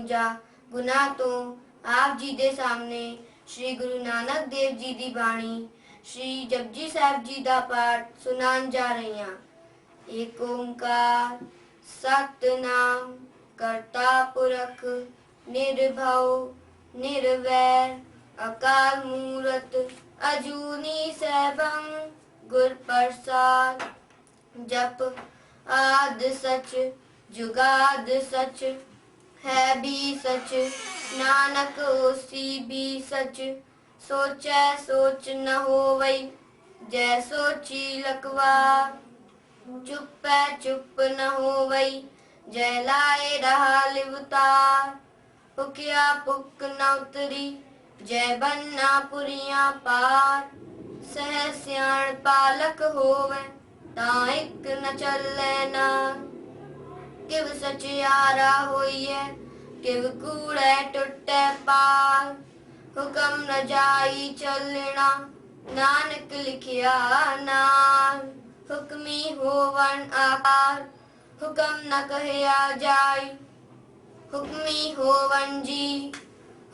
जा गुनाह तो आप जी दे सामने श्री गुरु नानक देव जी दी बाणी श्री जपजी साहब जी दा पाठ सुनान जा रही हां। एक ओंकार सतनाम करता पुरख निर्भव निर्वैर अकाल मूरत अजूनी सैभं गुर प्रसाद। जप आद सच जुगाद सच है भी सच नानक होसी भी सच। सोचै सोच न होवै जै सोची लखवार। चुपै चुप न होवै जै लाए रहा लिवतार। पुकिया पुक न उतरी जै बन्ना पुरियां पार। सह सियाण पालक होवै तां इक न चलै नार। किव सचियारा होइए किव कूड़े टुटे पार। हुकम न जाई चलना नानक लिखिया नार। हुक्मी होवन आकार हुकम न कहया जाई। हुक्मी होवन जी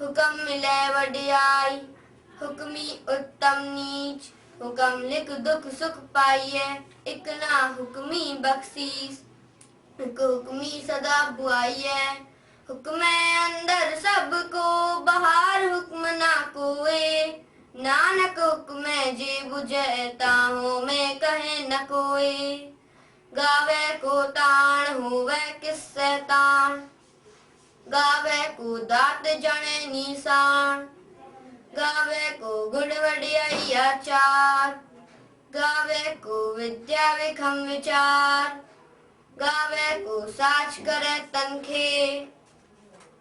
हुकम मिले वडियाई। हुक्मी उत्तम नीच हुकम लिख दुख सुख पाइए। इक ना हुक्मी बख्शीस एक हुक्मी सदा बुआइए। हुक्म अंदर सबको बाहर हुक्म ना कोए। नानक हुक्म जे बुझे ताहों में कहे न कोए। गावे को ताण होवे किससे ताण गावे को दात जने निशान। गावे को गुण वडियाई आचार गावे को विद्या विखम विचार। गावे को साच करे तनखे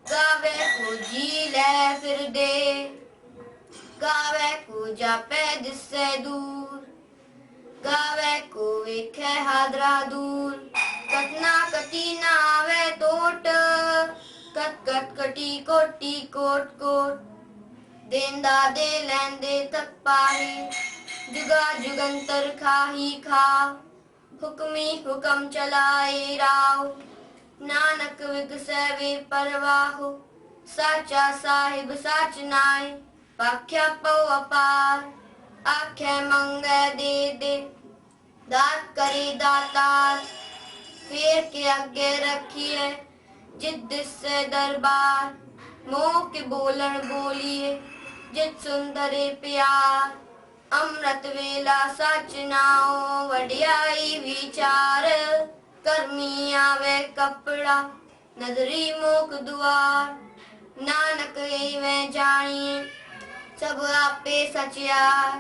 गावे को जी ले फिर दे। गावे को जापे जिससे दूर गावे को वेखे हादरा दूर। कतना कटी ना आवे तोट कट कट कटी कोटी कोट कोट। देंदा दे लैंदे तक पाही जुगा जुगंतर खाही खा। हुक्मी हुकम चलाए राव नानक विगसे वे परवाहो। साचा साहिब साच नाय पाख्या पौ अपार। आखे मंगे दे दे दात करे दातार। फिर के आगे रखिए जिद से दरबार। मोह के बोलन बोलिए जित सुंदरे प्यार। अमृत वेला सच नाओ वडियाई विचार। कर्मी आवे कपड़ा नजरी मोक दुआर। नानक एवे जानिए सब आपे सचियार।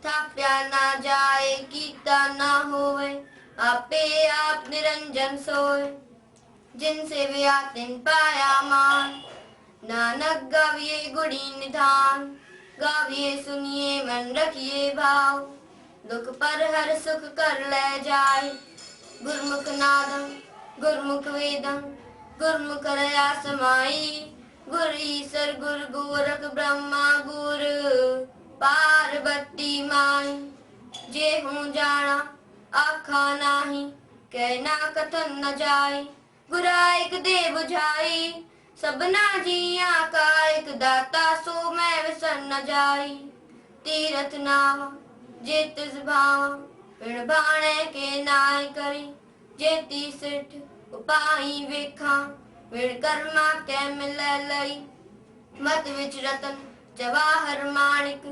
थाप्या ना जाए कीता ना होवे आपे आप निरंजन सोए। जिनसे व्या तिन पाया मान नानक गाविए गुणी निधान। गाविए सुनिए मन रखिए भाव दुख पर हर सुख कर ले जाए। गुरमुख नादम गुरमुख वेदम गुरमुख रया समाई। गुर ईसर गुर गोरख ब्रह्मा गुर पार्वती माई। जे हूँ जाना आखा नाही कहना कथन न जाए। गुरा एक दे बुझाई सबना जिया का एक दाता सो मैं विसर न जाई। तीरथ नावा जे तिस भावा पिण भाणे के नाय करी। जे ती सिठ उपाई वेखा विण कर्मा के मिले लई। मत विच रतन जवाहर माणिक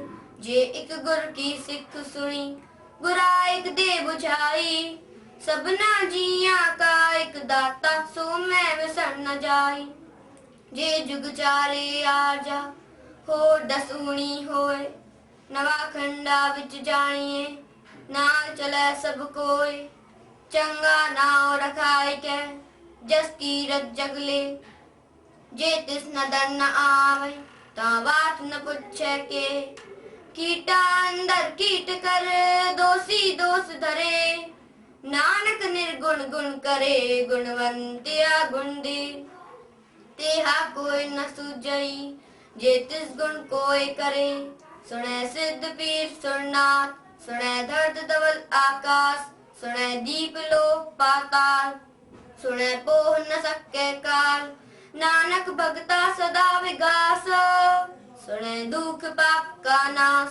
जे एक गुर की सिख सुनी। गुरा एक दे बुझाई सबना जिया का एक दाता सो मैं विसर न जाई। जे जुग चारे आजा हो दसूणी होए। नवा खंडा विच जानिए नाल चले सब कोय। चंगा नाव रखाए के जस कीरत जगले। जे तिस न दर न आवे ता बात न पुछे के। कीटा अंदर कीट कर दोषी दोष धरे। नानक निर्गुण गुण करे गुणवंतिया गुण दे। तेहा कोई न सुझई जे तिस गुण कोई करे। सुने सिद्ध पीर सुरनाथ सुने धरत धवल आकाश। सुने दीप लोक पाताल सुने पोह न सके काल। नानक भगता सदा विगास, सुने दुख पाप का नाश।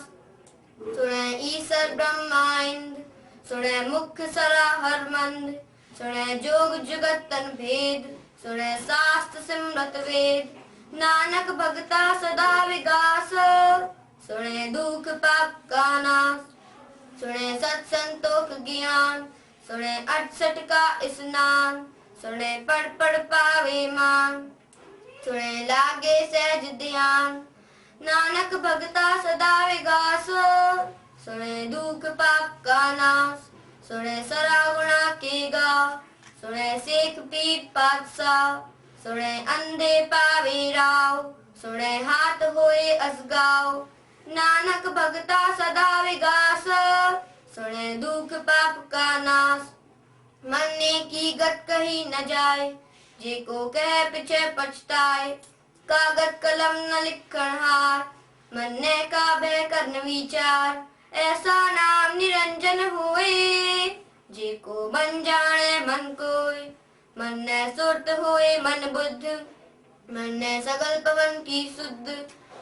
सुने ईसर ब्रह्मा इंद्र, सुने मुख सरा हर मंद। सुने जोग जुगत तन भेद, सुने शास्त्र सिमरत वेद। नानक भगता सदा विगास, सुने दुख पाप का नाश। सुने सत्संतों का ज्ञान, सुने 68 का स्नान। सुने पढ़ पढ़ पावे मान, सुने लागे सहज ध्यान। नानक भगता सदा विगास, सुने दुख पाप का नाश। सुने सरा गुणा के गा, सुने सेख पीर पातशाह। सुने अंधे पावे राव, सुने हाथ होए असगाव। नानक भगता सदा विगास, सुने दुख पाप का नाश। मरने की गत कही न जाए, जे को कह पीछे पछताए। कागज कलम न लिखण हार, मरने का भय करन विचार। ऐसा नाम निरंजन होए, जे को मन जाने मन कोय। मन सुरत होए मन बुद्ध, मन सगल पवन की शुद्ध।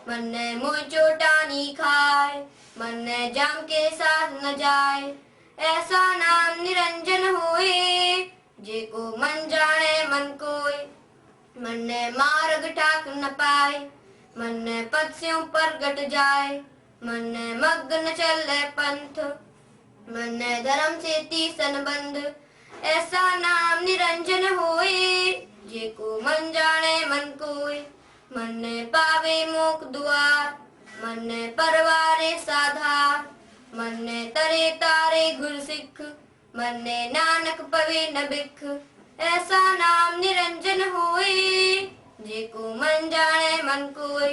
मन मोह चोटानी खाए, मन जाम के साथ न जाए। ऐसा नाम निरंजन होए, जे को मन जाने मन कोय। मन मार्ग ठाक न पाए, मन पद से ऊपर गट जाए। मन मग्न चले पंथ, मन धर्म से तीसन बंध। ऐसा नाम निरंजन होए, जे को मन जाने मन कोय। मन पावे मोक्ष द्वार, मन परवारे साधार। मन तरे तारे गुर सिख, मन नानक पवे न बिख। ऐसा नाम निरंजन होए, जे को मन जाने मन कोय।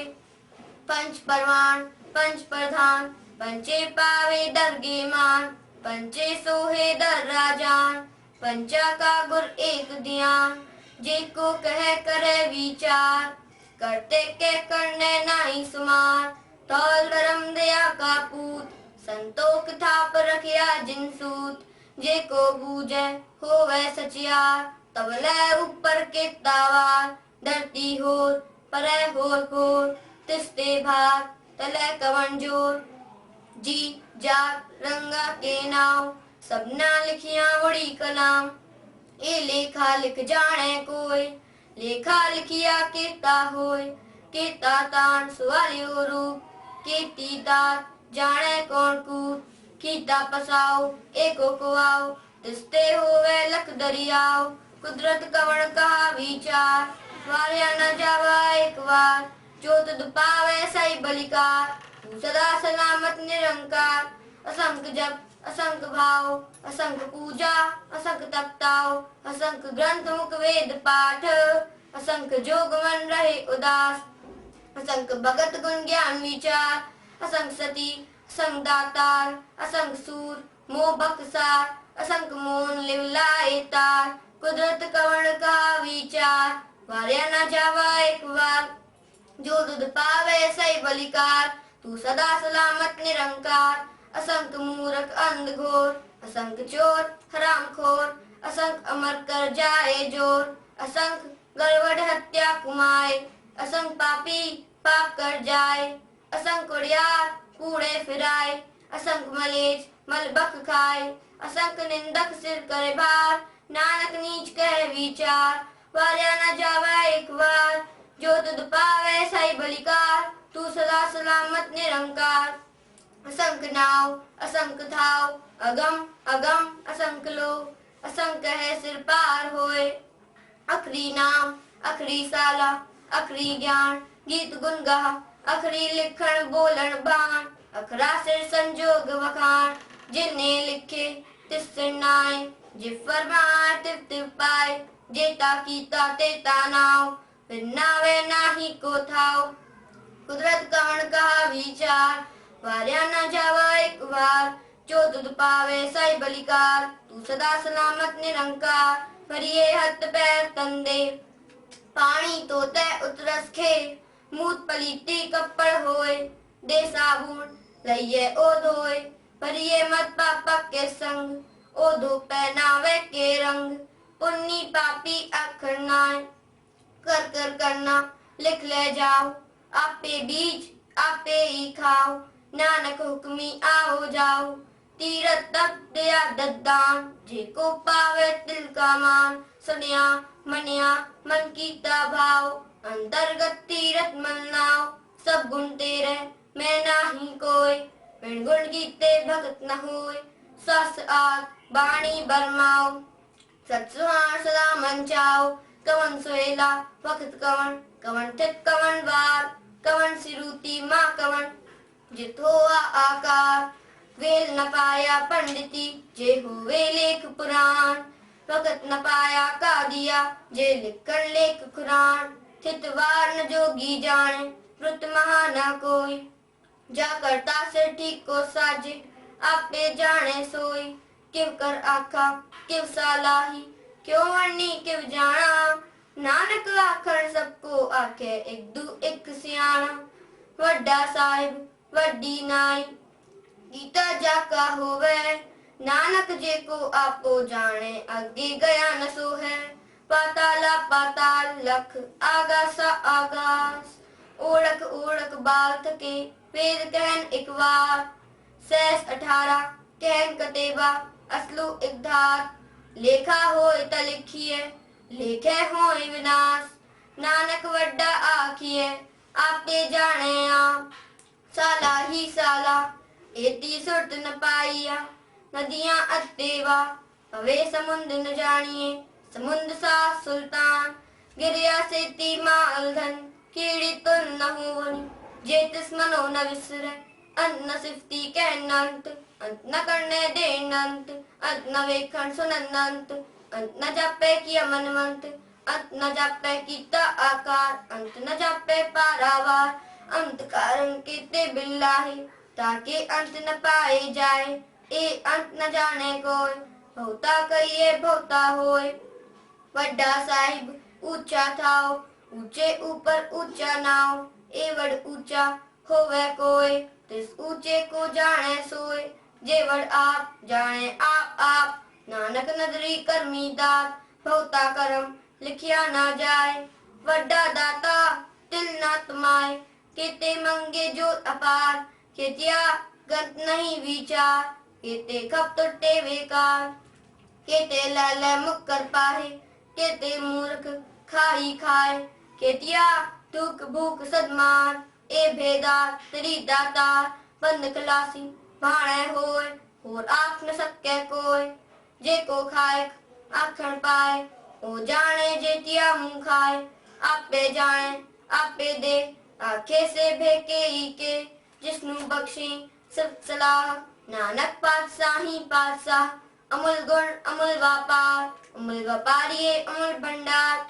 पंच परवान पंच प्रधान, पंचे पावे दरगे मान। पंचे सोहे दर राजान, पंचा का गुर एक ध्यान। जे को कह करे विचार, करते के करने नाही सुमार। तौल धर्म दया का पूत, संतोख थाप रखिया जिन सूत। जे को बूझे होवे सचियार, तब ले ऊपर के तावार। धरती होर परे होर होर, तिसते भार तले कवन जोर। जी जात रंगा के नाव, सबना लिखिया बड़ी कलाम। ए लेखा लिख जाने कोय, लेखा लिखिया केता होय। केता तान सुवालियो रूप, केती तात जाने कौन कूट। कीता पसाओ एको को आओ, तिसते होवे लख दरियाओ। कुदरत कवण कहा विचार, वार्या न जावा एक बार। जो तुद पावे सही बलिकार, तू सदा सलामत निरंकार। असंख्य जप असंख्य भाव, असंख्य पूजा असंख्य तपताओ। असंख्य ग्रंथ मुख वेद पाठ, असंख्य जोग मन रहे उदास। असंख्य भगत गुण ज्ञान विचार, असंख्य सती असंख्य दातार। असंख्य सूर मोह बक्सार, असंख्य मोन लिवलाए तार। कुदरत कवण का विचार, वार्या न जावा एक बार। जो तुद पावे सही बलिकार, तू सदा सलामत निरंकार। असंख्य मूर्ख अंध घोर, असंख्य चोर हरामखोर। असंख्य अमर कर जाए जोर, असंख्य गड़बड़ हत्या कुमाए। असंख्य पापी पाप कर जाए, असंख्य उड़ियार कूड़े फिराए। असंख्य मलेच मल बक खाए, असंख्य निंदक सिर करे भार। नानक नीच कह विचार, वार्या न जावा एक बार। जो तुद पावे सही बलिकार, तू सदा सलामत निरंकार। असंख्य नाव असंख्य थाव, अगम अगम असंख्य लो। असंख्य है सिर पार होए, अखरी नाम अखरी साला। अखरी ज्ञान गीत गुण गा, अखरी लिखण बोलन बाण। अखरा सिर संजोग वखाण, जिन्ने लिखे तिस सिर नाय। जिस फरमाए तिव तिव पाए, जेता कीता तेता नाव। फिर नावे नाही को थाव, कुदरत कवण कहा विचार। वार्या न जावा एक बार, जो तुद पावे सही बलिकार। तू सदा सलामत निरंकार, भरिए हथ पैर तंदे। पानी तो तय उतरस खेर, मूत पलीती कपड़ होए। दे साबुन लइये ओ धोए, भरिए मत पापा के संग। ओ धो पहनावे के रंग, पुन्नी पापी अखर नाय। कर कर करना लिख ले जाओ, आपे बीज आपे ही खाओ, नानक हुक्मी आओ जाओ, तीरथ तप दया दद्दान, जेको पावे तिल का मान, सुनिया मनिया मन कीता भाव, अंतर्गत तीरथ मन नाव, सब गुण तेरे मैं नाही कोय, बिन गुण गीते भगत न होय, सस आग बाणी बरमाओ, सत्सुहार सदा मन चाओ, कवन सोहेला वक्त कवन, कवन ठित कवन वार, कवन सिरुति माँ कवन, जित हुआ आकार, वेल न पाया पंडिती, जे हुए लेख पुराण, वक्त न पाया का दिया, जे लिख कर लेख कुरान, ठित वार न जोगी जाने, वृत महा न कोई, जा करता से ठीक को साजे, आपे जाने सोई, किव कर आखा किव सालाही, क्यों वर्णी किव जाना, नानक आखर सबको आखे एक दू एक सियाना, वड्डा साहिब वड्डी नाई, गीता जाका होवे, नानक जे को आपो जाने, अगे गया न सो है, पाताला पाताल लख आगासा आगास, ओढ़क ओढ़क बाल थके वेद कहन एक बार, सहस 18 कहन कतेबा असलु एक धार, लेखा होय त लिखिए लेखे होय विनाश, नानक वड्डा आखिए आपे जाने आप, साला ही साला एती सुरत न पाइया, नदियां अतेवा पवे समुद्र न जानिए, समुद्र सा सुल्तान, गिरिया से ती मालधन, कीड़ी तुल न होवनी, जे तिस मनो न विसरे, अंत न सिफती कहनंत, अंत न करने देनंत, अंत न वेखन सुनंत, अंत न जापे किया मनमंत, अंत न जापे कीता आकार, अंत न जापे पारावार, अंत कारण कीते बिल्लाही, ताकि अंत न पाए जाए, ए अंत न जाने कोई, भोता कहिए भोता होए, वड्डा साहिब ऊंचा थाओ, ऊंचे ऊपर ऊंचा नाव, एवड़ ऊंचा होवे कोय, तिस ऊंचे को जाने सोय, जेवड़ आप जाने आप, नानक नदरी करमी दात, भोता करम लिखिया ना जाए, वड्डा दाता तिल ना तुमाए, केते मंगे जो अपार, केतिया गत नहीं विचार, केते कप तुटे बेकार, केते लाले मुक्कर पाहे, केते मूर्ख खाई खाए, केतिया दुख भूख सदमार, ए भेदार तेरी दातार, बंद खलासी भाणे होय, और आख न सके कोय, जे को खाए आखण पाए, ओ जाने जेतिया मुंह खाए, आपे जाने आपे दे, आखे से भेके ही के, जिसनु बख्शी सब सलाह, नानक पातशाह ही पातशाह, अमूल गुण अमूल व्यापार, अमूल व्यापारी अमूल भंडार,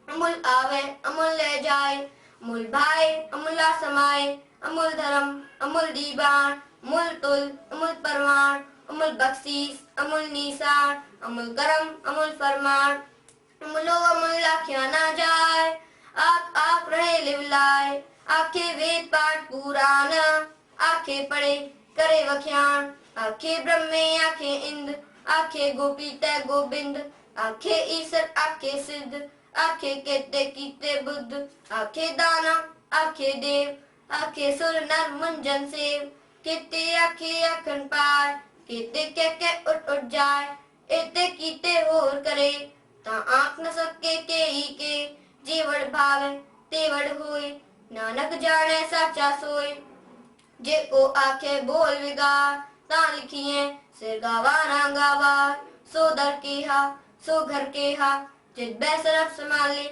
अमूल आवे अमूल ले जाए, अमूल भाई अमूला समाए, अमूल धर्म अमूल दीवान, अमूल तुल अमूल परमाण, अमूल बख्शीस अमूल निशान, अमूल करम अमूल फरमान, अमूलो अमूल आख्या ना जाए, आप आप रहे लिवलाए, आखे वेद पाठ पुराण, आखे पढ़े करे वख्यान, आखे ब्रह्मे आखे इंद्र, आखे गोपी तय गोविंद, आखे ईश्वर आखे सिद्ध, आखे केते कीते बुद्ध, आखे दाना आखे देव, आखे सुर नर मुंजन सेव, केते आखे आखन पार, केते के उठ उठ जाए, एते कीते होर करे, ता आंख न सके के ही के, जीवड़ भावे तेवड़ होए, नानक जाने साचा सोए, जे को आखे बोल विगार, ता लिखिए सिर गावा ना गावा, सो दर के हा सो घर के हा, जित बैसरफ संभाले,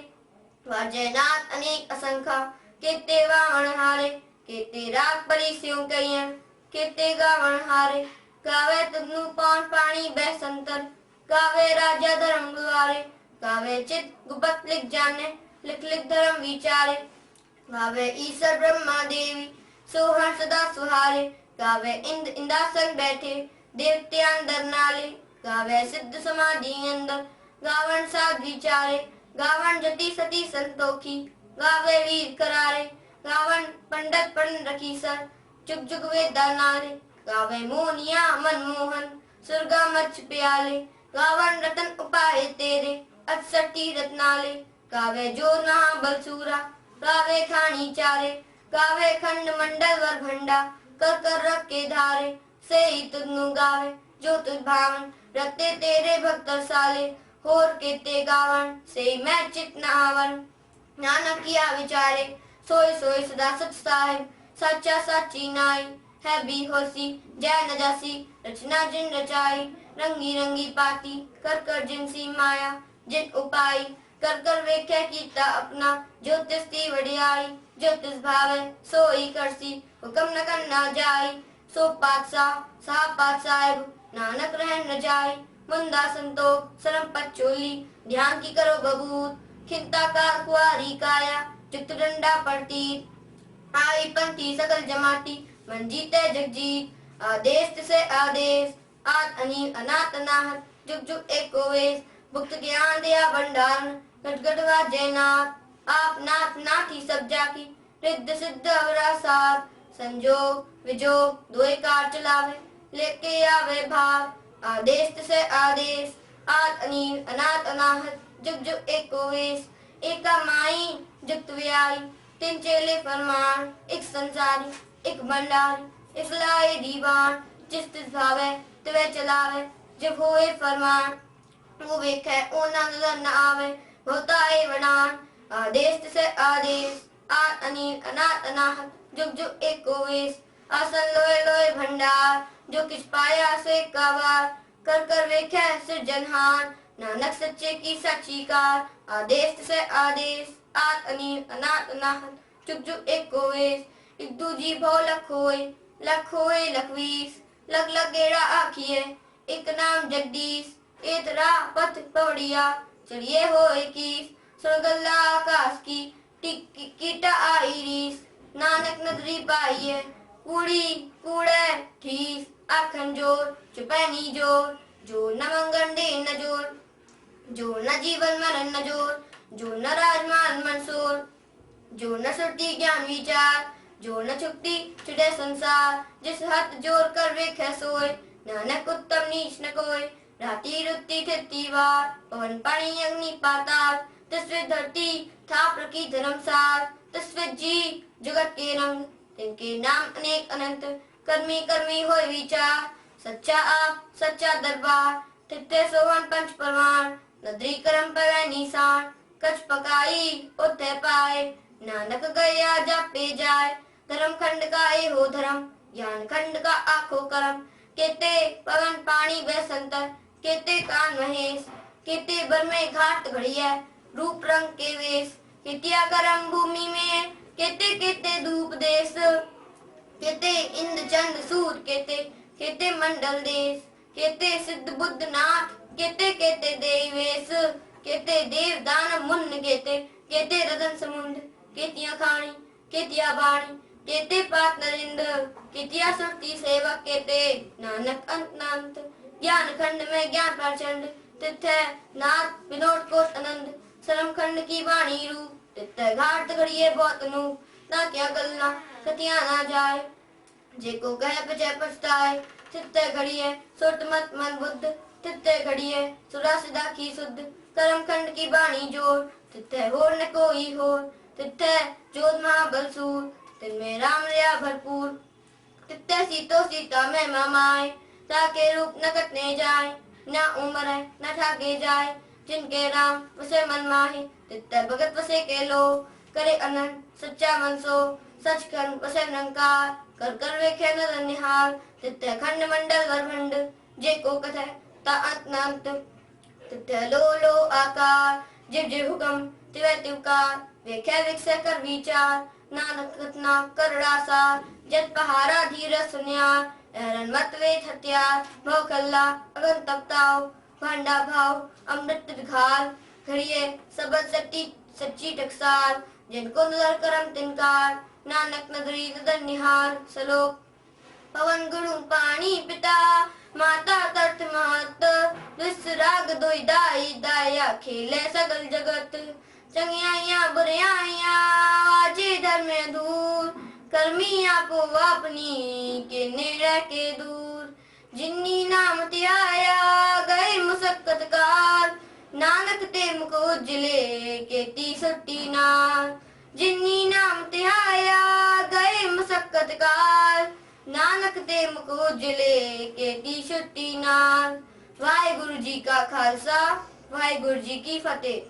वाजयनाथ अनेक असंख्या, केते वामन हारे, केते राग परी स्यों कहियन, केते गावन हारे, गावे तुगनु पौन पानी बैसंतर, गावे राजा धर्म दुआरे, गावे चित गुपत लिख जाने, लिख लिख धर्म विचारे, गावे ईश्वर ब्रह्मा देवी, सोहर सदा सुहारे, गावे इंद्र इंदासन बैठे, देवते अंदर नाले, गावे सिद्ध समाधि अंदर, गावन साध विचारे, गावन जति सती संतोखी, गावे वीर करारे, गावन पंडित पढ़ रखी सर, जुग जुग वेदा नारे, गावे मोनिया मनमोहन, सुरगा मच प्याले, गावन रतन उपाय तेरे, अठसठी रत्नाले, गावे जो महाबलसूरा, गावे खानी चारे, गावे खंड मंडल वर भंडा, कर कर रखे धारे, से ही तुझनु गावे जो तुझ भावन, रखते तेरे भक्त साले, होर के ते गावन, से ही मैं चित न आवन। नानक किया विचारे, सोए सोए सदा सच साहिब, सच्चा साची नाई, है भी होसी जय न जासी, रचना जिन रचाई, रंगी रंगी पाती, कर कर जिनसी माया, जिन उपाई, कर कर वेख्या कीता अपना, जो तिस्ती वडियाई, जो तिस भावे सोई करसी, हुक्म न करना जाई, सो पातशाह साहब पात साहिब, नानक रह न जाई, मुंदा संतोख सरम पचोली, ध्यान की करो बबूत, खिंता का कुआरी काया, चित्त डंडा पड़ती, आई पंथी सकल जमाती, मन जीते जग जीत, आदेश से आदेश, आत अनील अनाथ अनाहत, जुग जुग एको वेश, भुक्त ज्ञान दिया भंडारण, गट गट वाजे नाथ, आप नाथ नाथी सब जाकी, रिद्ध सिद्ध अवरा साथ, संजोग विजोग दुए कार चलावे, लेके आवे भाव, आदेश से आदेश, आत अनील अनाथ अनाहत, जुग जुग एको वेश, एका माई जुगत व्याई, तीन चेले फरमान, एक संसारी एक भंडारी, एक लाए दीवान, जिस तिस भावे तिवे चलावे, जब होए फरमान, वो वेखे ओ नजर न आवे, होता है वडान, आदेश से आदेश, आत अनील अनाथ अनाहत, जुग जुग एको वेश, आसन लोए लोए भंडार, जो किस पाया से कावार, कर कर वेखे सिरजनहार, नानक सच्चे की सच्ची कार, आदेश से आदेश, आत अनील अनाथ अनाहत, जुग जुग एको वेश, एक दूजी भो लख होए लखवीस, लग लगेड़ा आखिए, एक नाम जगदीश, एतरा पथ पवड़िया, चढ़िए हो इक्कीस, सुरगल्ला आकाश की, कीटा आई रीस, नानक नदरी पाइए, कूड़ी कूड़े ठीस, आखन जोर चुपैनी जोर, जो न मंगन दे न जोर, जो न जीवन मरण न जोर, जो न राजमान मंसूर, जो न सुरती ज्ञान विचार, जो न छुपती छुटे संसार, जिस हाथ जोड़ कर वेखे सोए, नानक उत्तम नीच न कोय, राती रुत्ती थिरती वार, पवन पानी अग्नि पाताल, तस्वे धरती था प्रकी धर्मसार, तस्वे जी जगत के रंग, तिनके नाम अनेक अनंत, कर्मी कर्मी होय विचार, सच्चा आप सच्चा दरबार, तित्ते सोवन पंच परमार, नदरी करम पवे निशान, कछ पकाई उठे पाए, नानक गया जापे जाए, धर्म खंड का ए हो धर्म, ज्ञान खंड का आखो करम, केते पवन पानी बेसंतर, केते कान महेश, केते बर में घाट घड़िया, रूप रंग के वेश, केतिया करम भूमि में, केते केते धूप देश, केते इंद्र चंद्र सूर्य, केते केते मंडल देश, केते सिद्ध बुद्ध नाथ, केते केते देवेश, केते देव दानव मुन्न, केते केते रतन समुंड, केतिया खाणी केतिया बाणी, केते पात नरेंद्र, केतिया सुरती सेवक, केते नानक अनंत, ज्ञान खंड में ज्ञान प्रचंड, तिथे नाथ विनोद कोट आनंद, सरम खंड की वाणी रूप, तिथे घाट घड़िए बहुत अनूप, ना क्या गलना कतिया ना जाए, जेको कहे बचे पछताए, तिथे घड़िए सुरत मत मन बुद्ध, तिथे घड़िए सुरा सिदा की शुद्ध, कर्म खंड की बाणी जोड़, तिथे होर न कोई होर, तिथे जोध महाबलसूर, तिनमें राम रया भरपूर, तिथे सीतो सीता में मामाए, ताके रूप न कटने जाए, न उम्र है न ठाके जाए, जिनके राम वसे मन माहे, तिथे भगत वसे के लो, करे अनंत सच्चा मन सो, सच कर्म वसे निरंकार, कर कर वेखे नर निहाल, तिथे खंड मंडल वरभंड, जे को कथे ता अंत न अंत, तिथे लो लो आकार, जिव जिव हुक्म तिवे तिवकार, वेखे विकसे कर विचार, नानक कथना करड़ा सार, जत पहारा धीर सुनियार, एरन मत वेद हत्यार, भव कल्ला अगन तपताओ, भांडा भाव अमृत विघाल, घड़िए सबद सच्ची टकसाल, जिनको नजर करम तिनकार, नानक नगरी नदन निहाल, सलोक पवन गुरु पानी पिता, माता तर्थ महत, विसराग दोई दाई दाया, खेले सगल जगत, चंगियाइया बुरियाइया, आजे धर्म में दूर, कर्मी आपो अपनी के नेड़े के दूर, जिन्नी नाम त्याया गए मुसक्कत काल, ਨਾਨਕ ਤੇ ਮੁਖ ਉਜਲੇ ਕੀਤੀ ਸੁੱਟੀ ਨਾਲ ਜਿਨੀ ਨਾਮ ਧਿਆਇਆ ਗਏ ਮਸਕਤ ਕਾਲ ਨਾਨਕ ਤੇ ਮੁਖ ਉਜਲੇ ਕੀਤੀ ਛੁੱਟੀ ਨਾਲ ਵਾਹਿਗੁਰੂ ਜੀ ਕਾ ਖਾਲਸਾ ਵਾਹਿਗੁਰੂ ਜੀ ਕੀ ਫਤਿਹ।